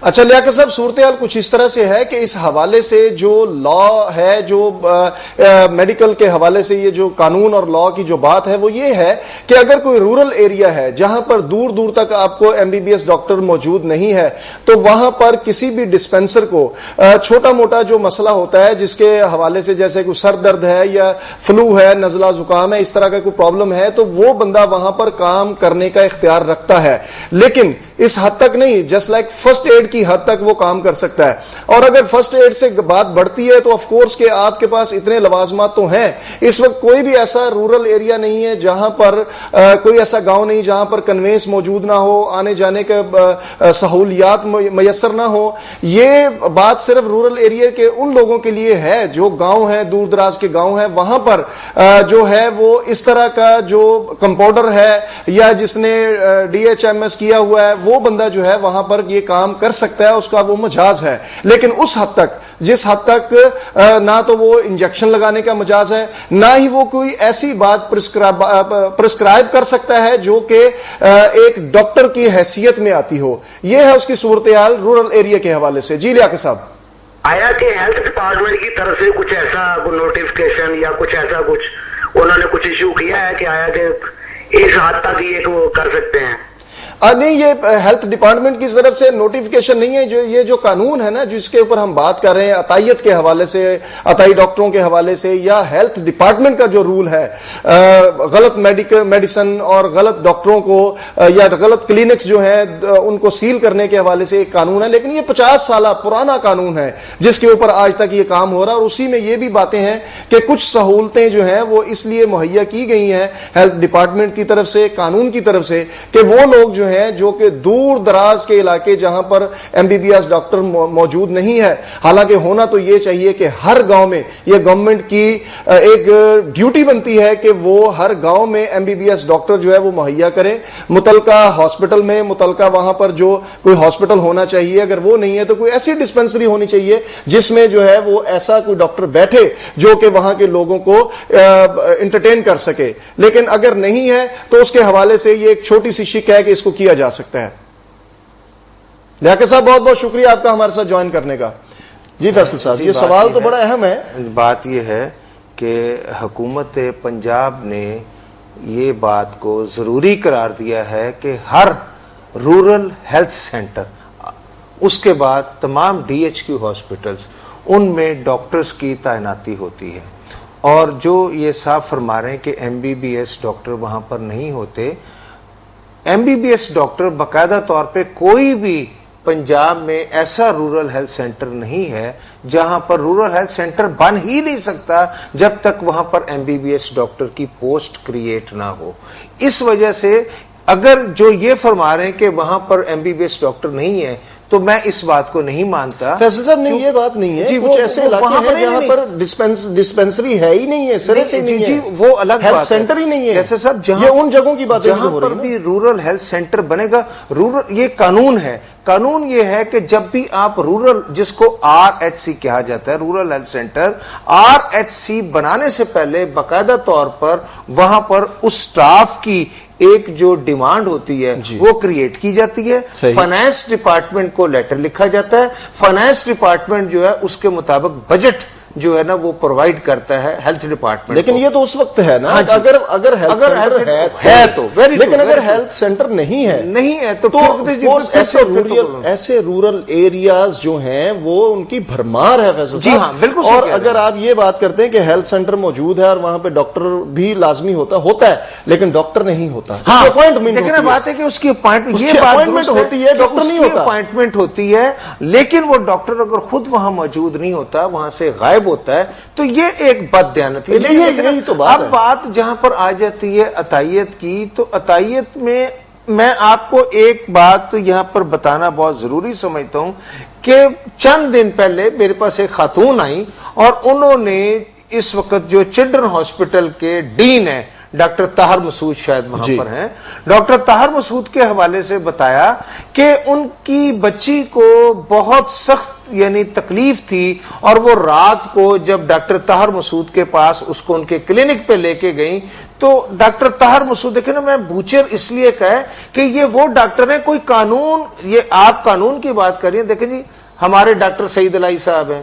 اچھا لیاقت صاحب، صورتحال کچھ اس طرح سے ہے کہ اس حوالے سے جو لا ہے، جو میڈیکل کے حوالے سے یہ جو قانون اور لا کی جو بات ہے وہ یہ ہے کہ اگر کوئی رورل ایریا ہے جہاں پر دور دور تک آپ کو MBBS ڈاکٹر موجود نہیں ہے، تو وہاں پر کسی بھی ڈسپینسر کو چھوٹا موٹا جو مسئلہ ہوتا ہے جس کے حوالے سے، جیسے کوئی سر درد ہے یا فلو ہے، نزلہ زکام ہے، اس طرح کا کوئی پرابلم ہے، تو وہ بندہ وہاں پر کام کرنے کا اختیار رکھتا ہے، لیکن اس حد تک نہیں، جسٹ لائک فرسٹ ایڈ کی حد تک وہ کام کر سکتا ہے. اور اگر فرسٹ ایڈ سے بات بڑھتی ہے تو آف کورس کہ آپ کے پاس اتنے لوازمات تو ہیں. اس وقت کوئی بھی ایسا رورل ایریا نہیں ہے جہاں پر کوئی ایسا گاؤں نہیں جہاں پر کنوینس موجود نہ ہو، آنے جانے کے سہولیات میسر نہ ہو. یہ بات صرف رورل ایریا کے ان لوگوں کے لیے ہے جو گاؤں ہیں، دور دراز کے گاؤں ہیں، وہاں پر جو ہے وہ اس طرح کا جو کمپاؤنڈر ہے یا جس نے DHMS کیا ہوا ہے، وہ بندہ جو ہے وہاں پر یہ کام کر سکتا ہے، اس کا وہ مجاز ہے. لیکن اس حد تک، جس حد تک نہ تو وہ انجیکشن لگانے کا مجاز ہے، نہ ہی وہ کوئی ایسی بات پرسکرائب کر سکتا ہے جو کہ ایک ڈاکٹر کی حیثیت میں آتی ہو. یہ ہے اس کی صورتحال رورل ایریا کے حوالے سے. جی لیاقت صاحب، آیا کہ ہیلتھ ڈپارٹمنٹ کی طرف سے کچھ ایسا نوٹیفکیشن یا کچھ ایسا کچھ انہوں نے کچھ ایشو کیا ہے کہ آیا کہ اس حد تک یہ کر سکتے ہیں؟ نہیں، یہ ہیلتھ ڈپارٹمنٹ کی طرف سے نوٹیفکیشن نہیں ہے. یہ جو قانون ہے نا جس کے اوپر ہم بات کر رہے ہیں، عطائیت کے حوالے سے، عطائی ڈاکٹروں کے حوالے سے، یا ہیلتھ ڈپارٹمنٹ کا جو رول ہے غلط میڈیسن اور غلط ڈاکٹروں کو یا غلط کلینکس جو ہیں ان کو سیل کرنے کے حوالے سے ایک قانون ہے. لیکن یہ 50 سالہ پرانا قانون ہے جس کے اوپر آج تک یہ کام ہو رہا ہے، اور اسی میں یہ بھی باتیں ہیں کہ کچھ سہولتیں جو ہیں وہ اس لیے مہیا کی گئی ہیں ہیلتھ ڈپارٹمنٹ کی طرف سے، قانون کی طرف سے، کہ وہ لوگ جو ہیں جو کہ دور دراز کے علاقے جہاں پر MBBS ڈاکٹر موجود نہیں ہے، حالانکہ ہونا تو یہ چاہیے کہ ہر گاؤں میں، یہ گورنمنٹ کی ایک ڈیوٹی بنتی ہے کہ وہ ہر گاؤں میں MBBS ڈاکٹر جو ہے وہ مہیا کرے. متعلقہ ہاسپٹل میں، متعلقہ وہاں پر جو کوئی ہاسپٹل ہونا چاہیے، اگر وہ نہیں ہے تو کوئی ایسی ڈسپینسری ہونی چاہیے جس میں جو ہے وہ ایسا کوئی ڈاکٹر بیٹھے جو کہ وہاں کے لوگوں کو انٹرٹین کر سکے. لیکن اگر نہیں ہے تو اس کے حوالے سے یہ ایک چھوٹی سی شک ہے کہ اس کو کیا جا سکتا ہے. لیاقت صاحب، بہت بہت شکریہ آپ کا ہمارے ساتھ جوائن کرنے کا. جی فیصل صاحب، یہ سوال تو بڑا اہم ہے. بات یہ ہے کہ حکومت پنجاب نے یہ بات کو ضروری قرار دیا ہے کہ ہر رورل ہیلتھ سینٹر، اس کے بعد تمام DHQ ہاسپٹلز، ان میں ڈاکٹرز کی تعیناتی ہوتی ہے. اور جو یہ صاف فرما رہے ہیں کہ MBBS ڈاکٹر وہاں پر نہیں ہوتے، MBBS ڈاکٹر باقاعدہ طور پہ کوئی بھی پنجاب میں ایسا رورل ہیلتھ سینٹر نہیں ہے جہاں پر رورل ہیلتھ سینٹر بن ہی نہیں سکتا جب تک وہاں پر MBBS ڈاکٹر کی پوسٹ کریٹ نہ ہو. اس وجہ سے اگر جو یہ فرما رہے ہیں کہ وہاں پر MBBS ڈاکٹر نہیں ہے تو میں اس بات کو نہیں مانتا. فیصل صاحب نہیں، یہ بات نہیں ہے. جی، کچھ ایسے علاقے ہیں جہاں پر ڈسپینسری ہے ہی نہیں ہے، سرے سے نہیں ہے. جی، وہ الگ ہیلتھ سینٹر ہی نہیں ہے. جیسے صاحب یہ ان جگہوں کی باتیں جہاں پر بھی رورل ہیلتھ سینٹر بنے گا، رورل، یہ قانون ہے. قانون یہ ہے کہ جب بھی آپ رورل، جس کو RHC کہا جاتا ہے، رورل ہیلتھ سینٹر، RHC بنانے سے پہلے باقاعدہ طور پر وہاں پر اس سٹاف کی ایک جو ڈیمانڈ ہوتی ہے وہ کریٹ کی جاتی ہے. فائنانس ڈپارٹمنٹ کو لیٹر لکھا جاتا ہے، فائنانس ڈپارٹمنٹ جو ہے اس کے مطابق بجٹ جو ہے نا وہ پرووائڈ کرتا ہے ہیلتھ ڈپارٹمنٹ. لیکن یہ تو اس وقت ہے نا اگر ہیلتھ سینٹر ہے تو، لیکن اگر ہیلتھ سینٹر نہیں ہے تو ایسے رورل ایریاز جو ہیں وہ ان کی بھرمار ہے. فیصل جی ہاں، بالکل. اور اگر آپ یہ بات کرتے ہیں کہ ہیلتھ سینٹر موجود ہے اور وہاں پہ ڈاکٹر بھی لازمی ہوتا ہے لیکن ڈاکٹر نہیں ہوتا. لیکن بات ہے کہ اس کی اپائنٹمنٹ ہوتی ہے، ڈاکٹر نہیں ہوتا. اپائنٹمنٹ ہوتی ہے لیکن وہ ڈاکٹر اگر خود وہاں موجود نہیں ہوتا، وہاں سے غائب ہوتا ہے، تو یہ ایک بد دیانتی ہے. اب بات جہاں پر آ جاتی ہے عطائیت کی، تو عطائیت میں آپ کو ایک بات یہاں پر بتانا بہت ضروری سمجھتا ہوں کہ چند دن پہلے میرے پاس ایک خاتون آئی اور انہوں نے اس وقت جو چلڈرن ہاسپٹل کے ڈین ہیں ڈاکٹر طاہر مسعود شاید وہاں پر ہیں. ڈاکٹر طاہر مسعود کے حوالے سے بتایا کہ ان کی بچی کو بہت سخت یعنی تکلیف تھی اور وہ رات کو جب ڈاکٹر طاہر مسعود کے پاس اس کو ان کے کلینک پہ لے کے گئیں تو ڈاکٹر طاہر مسعود دیکھیں نا میں بوچر اس لیے کہا کہ یہ وہ ڈاکٹر ہیں کوئی قانون, یہ آپ قانون کی بات کر رہی ہیں. دیکھیں جی ہمارے ڈاکٹر سعید الہی صاحب ہیں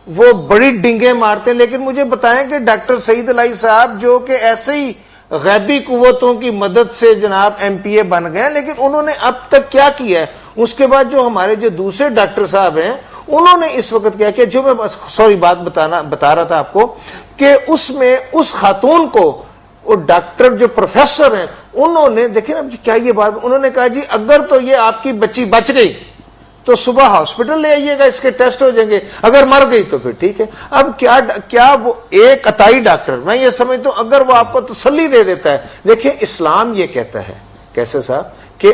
وہ بڑی ڈنگیں مارتے ہیں, لیکن مجھے بتائیں کہ ڈاکٹر سعید الہی صاحب جو کہ ایسے ہی غیبی قوتوں کی مدد سے جناب ایم پی اے بن گئے, لیکن انہوں نے اب تک کیا کیا ہے. اس کے بعد جو ہمارے جو دوسرے ڈاکٹر صاحب ہیں انہوں نے اس وقت کیا جو میں بات بتا رہا تھا آپ کو کہ اس میں اس خاتون کو وہ ڈاکٹر جو پروفیسر ہیں انہوں نے دیکھیں نا کیا یہ بات, انہوں نے کہا جی اگر تو یہ آپ کی بچی بچ گئی تو صبح ہاسپٹل لے آئیے گا, اس کے ٹیسٹ ہو جائیں گے, اگر مر گئی تو پھر ٹھیک ہے. اب کیا وہ ایک عطائی ڈاکٹر, میں یہ سمجھتا ہوں اگر وہ آپ کو تسلی دے دیتا ہے. دیکھیں اسلام یہ کہتا ہے کیسے صاحب کہ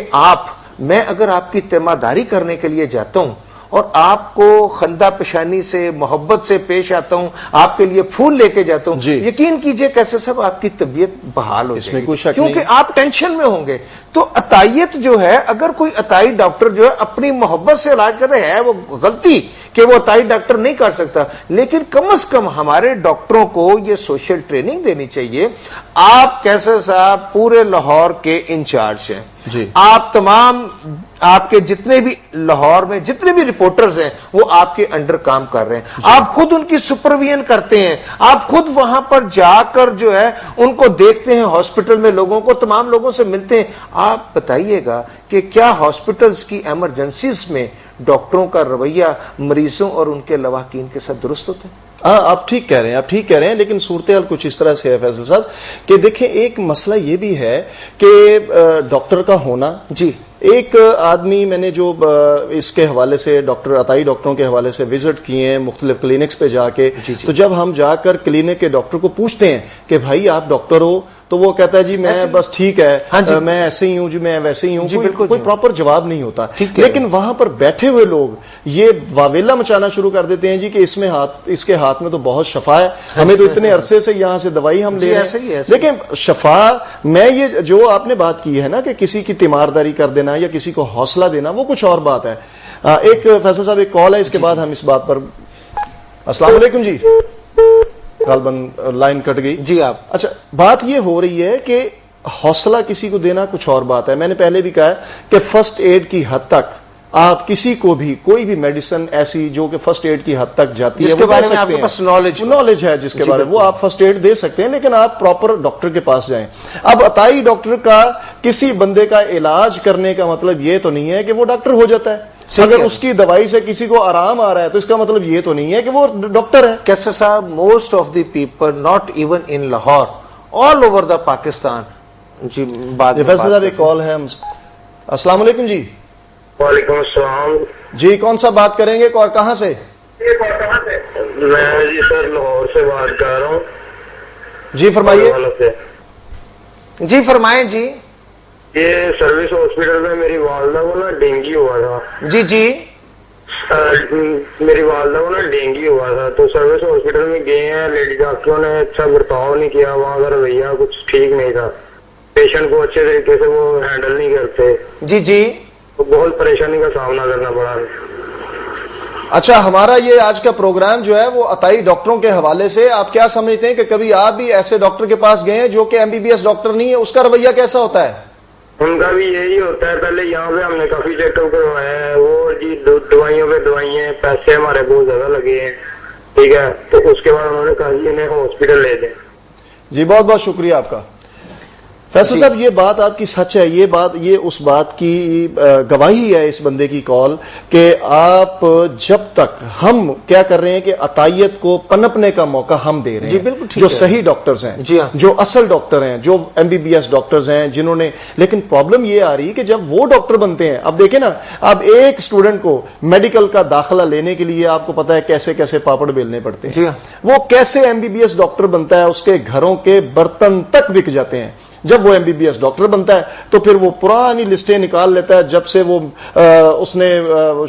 میں اگر آپ کی تیمارداری کرنے کے لیے جاتا ہوں اور آپ کو خندہ پیشانی سے محبت سے پیش آتا ہوں, آپ کے لیے پھول لے کے جاتا ہوں, یقین کیجئے کیسے صاحب آپ کی طبیعت بحال ہو جائے گی کیونکہ آپ ٹینشن میں ہوں گے. تو عطائیت جو ہے, اگر کوئی عطائی ڈاکٹر جو ہے اپنی محبت سے علاج کرتے ہے وہ غلطی کہ وہ عطائی ڈاکٹر نہیں کر سکتا, لیکن کم از کم ہمارے ڈاکٹروں کو یہ سوشل ٹریننگ دینی چاہیے. آپ کیسر صاحب پورے لاہور کے انچارج ہیں, آپ تمام آپ کے جتنے بھی لاہور میں جتنے بھی رپورٹرز ہیں وہ آپ کے انڈر کام کر رہے ہیں, آپ خود ان کی سپرویژن کرتے ہیں, آپ خود وہاں پر جا کر جو ہے ان کو دیکھتے ہیں, ہاسپٹل میں لوگوں کو تمام لوگوں سے ملتے ہیں. آپ بتائیے گا کہ کیا ہاسپٹلز کی ایمرجنسیز میں ڈاکٹروں کا رویہ مریضوں اور ان کے لواحقین کے ساتھ درست ہوتا ہے؟ آپ ٹھیک کہہ رہے ہیں, لیکن صورتحال کچھ اس طرح سے ہے فیصل صاحب کہ دیکھیں ایک مسئلہ یہ بھی ہے کہ ڈاکٹر کا ہونا, ایک آدمی میں نے جو اس کے حوالے سے عطائی ڈاکٹروں کے حوالے سے وزٹ کیے ہیں مختلف کلینکس پہ جا کے, تو جب ہم جا کر کلینک کے ڈاکٹر کو پوچھتے ہیں کہ بھائی آپ ڈاکٹر ہو, تو وہ کہتا ہے جی میں بس ٹھیک ہے میں ایسے ہی ہوں, جی میں ویسے ہی ہوں, کوئی پراپر جواب نہیں ہوتا. لیکن وہاں پر بیٹھے ہوئے لوگ یہ واویلا مچانا شروع کر دیتے ہیں جی کہ اس کے ہاتھ میں تو بہت شفا ہے, ہمیں تو اتنے عرصے سے یہاں سے دوائی ہم لے رہے ہیں. لیکن شفا میں یہ جو آپ نے بات کی ہے نا کہ کسی کی تیمارداری کر دینا یا کسی کو حوصلہ دینا وہ کچھ اور بات ہے. ایک فیصل صاحب ایک کال ہے, اس کے بعد ہم اس بات پر. السلام علیکم جی, غالباً لائن کٹ گئی. جی آپ اچھا, بات یہ ہو رہی ہے کہ حوصلہ کسی کو دینا کچھ اور بات ہے. میں نے پہلے بھی کہا ہے کہ فرسٹ ایڈ کی حد تک آپ کسی کو بھی کوئی بھی میڈیسن ایسی جو کہ فرسٹ ایڈ کی حد تک جاتی ہے جس کے بارے میں آپ کے پاس نالج ہے جس کے بارے میں وہ آپ فرسٹ ایڈ دے سکتے ہیں, لیکن آپ پراپر ڈاکٹر کے پاس جائیں. اب عطائی ڈاکٹر کا کسی بندے کا علاج کرنے کا مطلب یہ تو نہیں ہے کہ وہ ڈاکٹر ہو جاتا ہے. اگر اس کی دوائی سے کسی کو آرام آ رہا ہے تو اس کا مطلب یہ تو نہیں ہے کہ وہ ڈاکٹر ہے. کیسے صاحب most of the people not even in Lahore all over the Pakistan. جی بات فیصل صاحب ایک کال ہے. السلام علیکم جی. وعلیکم السلام جی, کون سا بات کریں گے اور کہاں سے؟ میں جی سر لاہور سے بات کر رہا ہوں. جی فرمائیے. جی فرمائیں. جی یہ سروس ہاسپٹل میں میری والدہ کو نا ڈینگی ہوا تھا. جی میری والدہ کو نا ڈینگی ہوا تھا, تو سروس ہاسپٹل میں گئے ہیں, لیڈی ڈاکٹروں نے اچھا برتاؤ نہیں کیا, وہاں کا رویہ کچھ ٹھیک نہیں تھا, پیشنٹ کو اچھے طریقے سے وہ ہینڈل نہیں کرتے. جی بہت پریشانی کا سامنا کرنا پڑا. اچھا, ہمارا یہ آج کا پروگرام جو ہے وہ عطائی ڈاکٹروں کے حوالے سے, آپ کیا سمجھتے ہیں کہ کبھی آپ بھی ایسے ڈاکٹر کے پاس گئے ہیں جو کہ MBBS ڈاکٹر نہیں ہے, اس کا رویہ کیسا ہوتا ہے؟ ان کا بھی یہی ہوتا ہے. پہلے یہاں پہ ہم نے کافی چیک اپ کروایا ہے, وہ جی دوائیوں پہ دوائیں, پیسے ہمارے بہت زیادہ لگے ہیں, ٹھیک ہے, تو اس کے بعد انہوں نے کہا جی انہیں ہاسپٹل لے دیں. جی بہت بہت شکریہ آپ کا. فیصل صاحب یہ بات آپ کی سچ ہے, یہ اس بات کی گواہی ہے اس بندے کی کال کہ آپ جب تک ہم کیا کر رہے ہیں کہ عطائیت کو پنپنے کا موقع ہم دے رہے ہیں, جو صحیح ڈاکٹرز ہیں, جو اصل ڈاکٹر ہیں, جو MBBS ڈاکٹرز ہیں جنہوں نے, لیکن پرابلم یہ آ رہی ہے کہ جب وہ ڈاکٹر بنتے ہیں, اب دیکھیں نا, اب ایک اسٹوڈنٹ کو میڈیکل کا داخلہ لینے کے لیے آپ کو پتا ہے کیسے کیسے پاپڑ بیلنے پڑتے ہیں, وہ کیسے MBBS ڈاکٹر بنتا ہے, اس کے گھروں کے برتن تک بک جاتے ہیں. جب وہ MBBS ڈاکٹر بنتا ہے تو پھر وہ پرانی لسٹیں نکال لیتا ہے جب سے وہ اس نے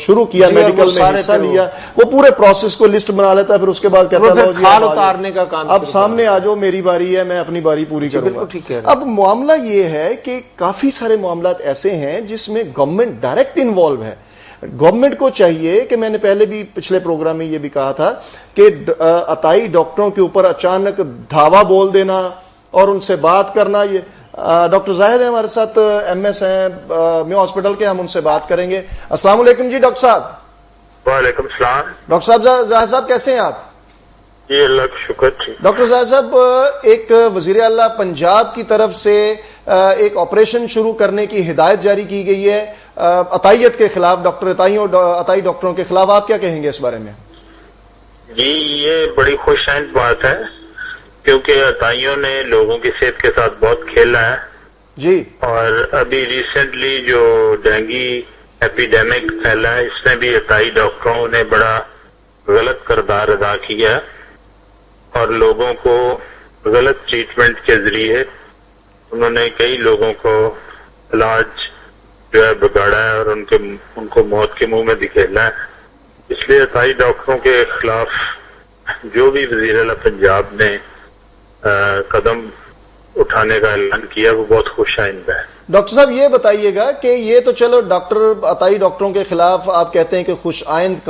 شروع کیا میڈیکل میں حصہ لیا, وہ پورے پروسیس کو لسٹ بنا لیتا ہے, پھر اس کے بعد کہتا ہے کھال اتارنے کا کام, اب سامنے آ جاؤ میری باری ہے, میں اپنی باری پوری کروں گا. اب معاملہ یہ ہے کہ کافی سارے معاملات ایسے ہیں جس میں گورنمنٹ ڈائریکٹ انوالو ہے. گورنمنٹ کو چاہیے کہ میں نے پہلے بھی پچھلے پروگرام میں یہ بھی کہا تھا کہ عطائی ڈاکٹروں کے اوپر اچانک دھاوا بول دینا اور ان سے بات کرنا. یہ ڈاکٹر زاہد ہیں ہمارے ساتھ, MS ہیں میو ہاسپٹل کے, ہم ان سے بات کریں گے. السلام علیکم جی ڈاکٹر صاحب. وعلیکم السلام. ڈاکٹر صاحب زاہد صاحب کیسے ہیں آپ؟ جی اللہ کا شکر. ڈاکٹر زاہد صاحب, ایک وزیر اعلیٰ پنجاب کی طرف سے ایک آپریشن شروع کرنے کی ہدایت جاری کی گئی ہے عطائیت کے خلاف, عطائی ڈاکٹروں کے خلاف, آپ کیا کہیں گے اس بارے میں؟ جی یہ بڑی خوش آئند بات ہے کیونکہ عطائیوں نے لوگوں کی صحت کے ساتھ بہت کھیلا ہے جی. اور ابھی ریسنٹلی جو ڈینگی ایپیڈیمک پھیلا ہے اس میں بھی عطائی ڈاکٹروں نے بڑا غلط کردار ادا کیا اور لوگوں کو غلط ٹریٹمنٹ کے ذریعے انہوں نے کئی لوگوں کو علاج جو ہے بگاڑا ہے اور ان کو موت کے منہ میں دھکیلا ہے. اس لیے عطائی ڈاکٹروں کے خلاف جو بھی وزیر اعلیٰ پنجاب نے قدم اٹھانے کا اعلان کیا وہ بہت خوش آئند ہے. ڈاکٹر صاحب یہ بتائیے گا کہ یہ تو چلو عطائی ڈاکٹروں کے خلاف آپ کہتے ہیں کہ خوش آئند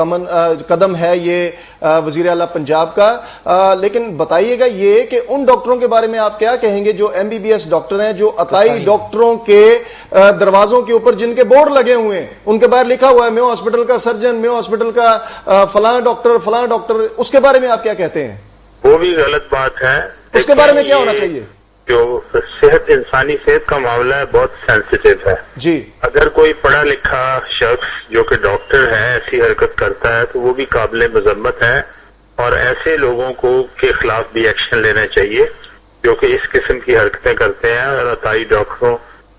قدم ہے یہ وزیر اعلیٰ پنجاب کا, لیکن بتائیے گا یہ کہ ان ڈاکٹروں کے بارے میں آپ کیا کہیں گے جو MBBS ڈاکٹر ہیں, جو عطائی ڈاکٹروں کے دروازوں کے اوپر جن کے بورڈ لگے ہوئے ہیں, ان کے باہر لکھا ہوا ہے میو ہاسپٹل کا سرجن, میو ہاسپٹل کا فلاں ڈاکٹر, اس کے بارے میں آپ کیا کہتے ہیں؟ وہ بھی غلط بات ہے. اس کے بارے میں کیا ہونا چاہیے؟ جو صحت, انسانی صحت کا معاملہ ہے بہت سینسیٹیو ہے جی. اگر کوئی پڑھا لکھا شخص جو کہ ڈاکٹر ہے ایسی حرکت کرتا ہے تو وہ بھی قابل مذمت ہے اور ایسے لوگوں کو کے خلاف بھی ایکشن لینا چاہیے جو کہ اس قسم کی حرکتیں کرتے ہیں اور عطائی ڈاکٹروں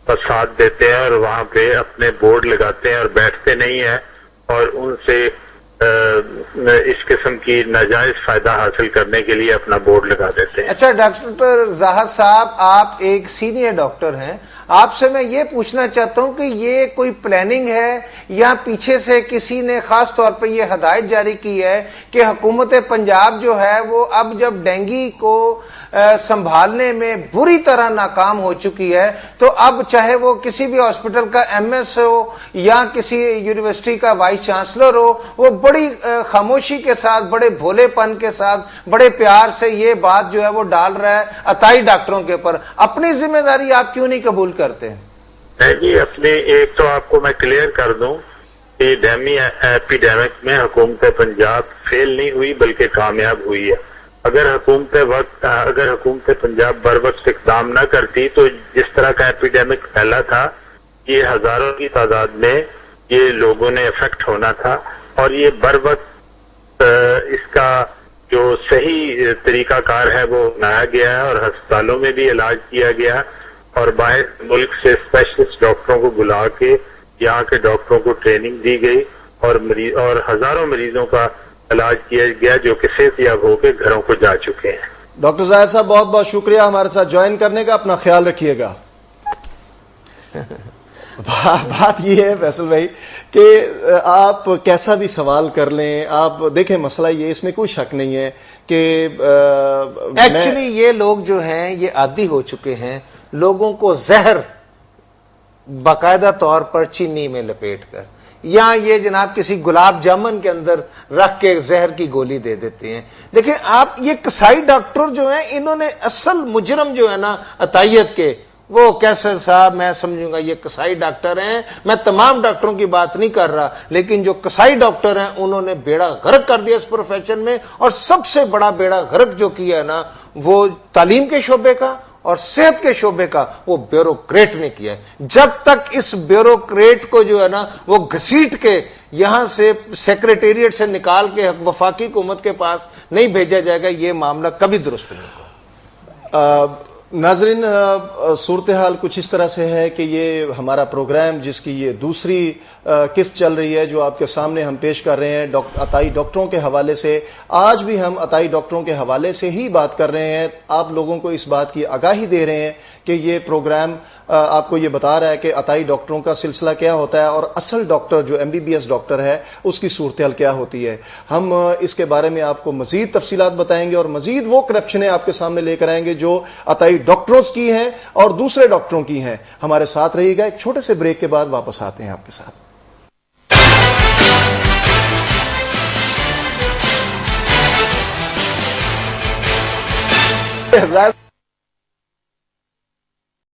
کا ساتھ دیتے ہیں اور وہاں پہ اپنے بورڈ لگاتے ہیں اور بیٹھتے نہیں ہیں اور ان سے اس قسم کی ناجائز فائدہ حاصل کرنے کے لیے اپنا بورڈ لگا دیتے ہیں. اچھا ڈاکٹر زاہد صاحب, آپ ایک سینئر ڈاکٹر ہیں, آپ سے میں یہ پوچھنا چاہتا ہوں کہ یہ کوئی پلاننگ ہے یا پیچھے سے کسی نے خاص طور پہ یہ ہدایت جاری کی ہے کہ حکومت پنجاب جو ہے وہ اب جب ڈینگی کو سنبھالنے میں بری طرح ناکام ہو چکی ہے تو اب چاہے وہ کسی بھی ہاسپٹل کا MS ہو یا کسی یونیورسٹی کا وائس چانسلر ہو, وہ بڑی خاموشی کے ساتھ, بڑے بھولے پن کے ساتھ, بڑے پیار سے یہ بات جو ہے وہ ڈال رہا ہے عطائی ڈاکٹروں کے اوپر. اپنی ذمہ داری آپ کیوں نہیں قبول کرتے ہیں؟ جی اپنے ایک تو آپ کو میں کلیئر کر دوں کہ ڈینگی ایپیڈیمک میں حکومت پنجاب فیل نہیں ہوئی بلکہ کامیاب ہوئی ہے. اگر حکومت پنجاب بر وقت اقدام نہ کرتی تو جس طرح کا ایپیڈیمک پھیلا تھا یہ ہزاروں کی تعداد میں یہ لوگوں نے افیکٹ ہونا تھا اور یہ بر وقت اس کا جو صحیح طریقہ کار ہے وہ اپنایا گیا ہے اور ہسپتالوں میں بھی علاج کیا گیا اور باہر ملک سے اسپیشلسٹ ڈاکٹروں کو بلا کے یہاں کے ڈاکٹروں کو ٹریننگ دی گئی اور ہزاروں مریضوں کا علاج کیا گیا جو کہ صحت یاب ہو کے گھروں کو جا چکے ہیں. ڈاکٹر زاہد صاحب بہت بہت شکریہ ہمارے ساتھ جوائن کرنے کا, اپنا خیال رکھیے گا. بات یہ ہے فیصل بھائی کہ آپ کیسا بھی سوال کر لیں, آپ دیکھیں مسئلہ یہ, اس میں کوئی شک نہیں ہے کہ ایکچولی یہ لوگ جو ہیں یہ عادی ہو چکے ہیں لوگوں کو زہر باقاعدہ طور پر چینی میں لپیٹ کر یا یہ جناب کسی گلاب جامن کے اندر رکھ کے زہر کی گولی دے دیتے ہیں. دیکھیں آپ, یہ قصائی ڈاکٹر جو ہیں انہوں نے اصل مجرم جو ہے نا عطائیت کے, وہ کیسر صاحب میں سمجھوں گا یہ قصائی ڈاکٹر ہیں, میں تمام ڈاکٹروں کی بات نہیں کر رہا, لیکن جو قصائی ڈاکٹر ہیں انہوں نے بیڑا غرق کر دیا اس پروفیشن میں, اور سب سے بڑا بیڑا غرق جو کیا ہے نا وہ تعلیم کے شعبے کا اور صحت کے شعبے کا وہ بیوروکریٹ نے کیا ہے. جب تک اس بیوروکریٹ کو جو ہے نا وہ گھسیٹ کے یہاں سے سیکریٹریٹ سے نکال کے وفاقی حکومت کے پاس نہیں بھیجا جائے گا یہ معاملہ کبھی درست نہیں ہوگا. ناظرین صورتحال کچھ اس طرح سے ہے کہ یہ ہمارا پروگرام جس کی یہ دوسری قسط چل رہی ہے جو آپ کے سامنے ہم پیش کر رہے ہیں عطائی ڈاکٹروں کے حوالے سے. آج بھی ہم عطائی ڈاکٹروں کے حوالے سے ہی بات کر رہے ہیں. آپ لوگوں کو اس بات کی آگاہی دے رہے ہیں کہ یہ پروگرام آپ کو یہ بتا رہا ہے کہ عطائی ڈاکٹروں کا سلسلہ کیا ہوتا ہے اور اصل ڈاکٹر جو MBBS ڈاکٹر ہے اس کی صورتحال کیا ہوتی ہے. ہم اس کے بارے میں آپ کو مزید تفصیلات بتائیں گے اور مزید وہ کرپشنیں آپ کے سامنے لے کر آئیں گے جو عطائی ڈاکٹروں کی ہیں اور دوسرے ڈاکٹروں کی ہیں. ہمارے ساتھ رہیے گا. ایک چھوٹے سے بریک کے بعد واپس آتے ہیں آپ کے ساتھ.